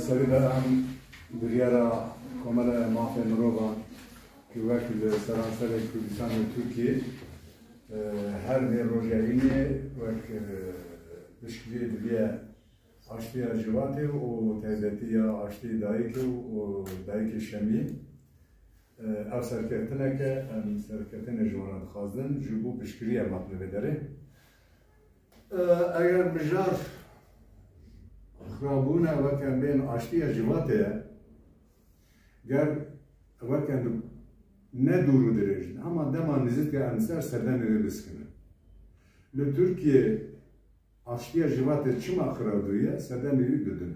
سريدا هم بريارا كمال مافيا مروبا كواكل سرانسر كردستان وتركيا هر من روجايني وك بشكل دبيا عشتي جواتي وتهدتيا عشتي دايك ودايك الشامي او سركتنك ام سركتن جوان خازن جبو بشكريا مطلب داره اگر بجار خرابونا وكان بين عشتي جواتي گر وكان ندورو درجن اما دما نزيد كأنسار سردن ريبسكنا لتركيا عشتي جواتي چما خرابويا سردن ريبدن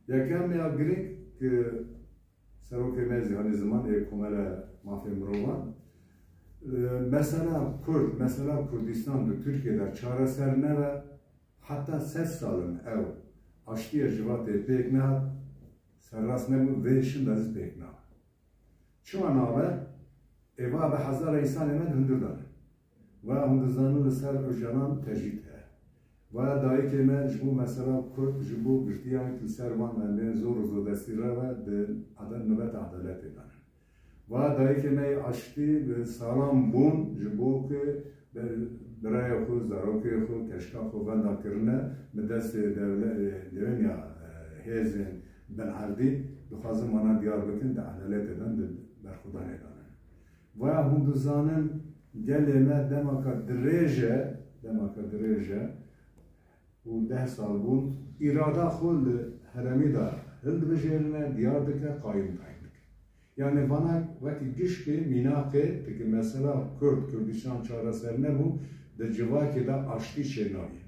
يا كان يا غريك سروك مزي هني زمان كمالا مافي مروان mesela Kürdistan'da Türkiye'de çareserine ve hatta ses salın ev aştıya civatı pekna serrasne ve işin dazı pekna çuman abi eva ve hazara insan emed hündürdan ve hündüzanı ser öcanan tecrit ve dahi keme bu mesela Kürt bu birtiyan külservan ve zor destira ve adan nöbet adalet eden ve dahi keme aştı ve salam bun bu ki برای خود زاروکی خود کشکا خود بند کردن مدرس دنیا هزین بن عردی بخوازم مانا دیار بکن در عدالت دادن بر خدا ندانن و هم دوزانن گلمه دماکا دریجه و 10 سال بود اراده خود هرمی دار هند بجرنه دیار دکه قایم yani bana vakit gişki minake peki mesela Kürdistan çareserine bu de civaki da aştı çenayı.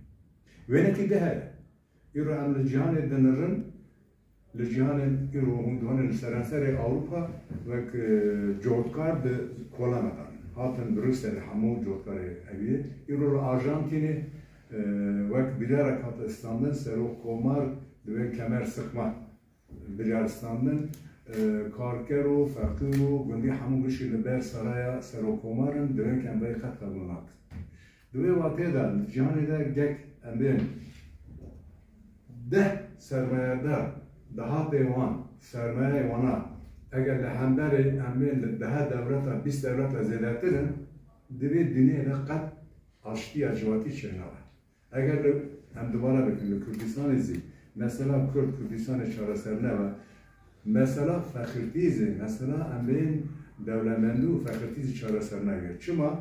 Ve neki de hele. İro emri cihan edinirin li cihanın İro hunduhanın seranseri Avrupa ve coğutkar de kolamadan. Hatın Brüssel hamu coğutkarı evi. İro Arjantin'i ve bilerek hatta İstanbul'dan sero komar ve kemer sıkma Bulgaristan'dan کارگر و فقیر و گندی همون گوشی لبر سرای سروکومارن دوین که امبای خط قبولناک دوی واقعی دا جهانی دا گک امبین ده سرمایه دا دهات ایوان سرمایه ایوانا اگر لحمدار امبین ده دولت 20 دولت زیده ترن دوی دنیا دا قد عشتی اجواتی چنوه اگر هم دوباره بکنیم کردستان زی مثلا کردستان چهارسرنه و mesela fakirtizi, mesela emin devlemendu fakirtizi çareserine gir. Çima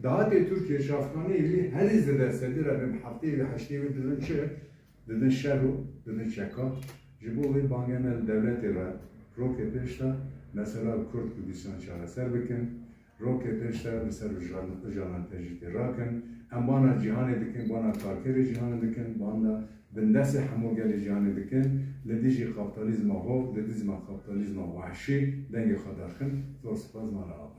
daha de Türkiye şafkanı evli her izlede sedir abim haftayı ve haştayı ve dedin şerru, dedin çeka. Jibu ve bangenel devleti ra roke peşta mesela Kürt Kürdistan çareser bikin. Roke peşta mesela jalan tecrübe rakin. Em bana cihan edikin, bana karkeri cihan edikin, bana بندسه همو گلی جانی دکن لدیجی کاپیتالیسم ها لدیجی کاپیتالیسم وحشی دنگ خدار کن تو سپاس مال آبا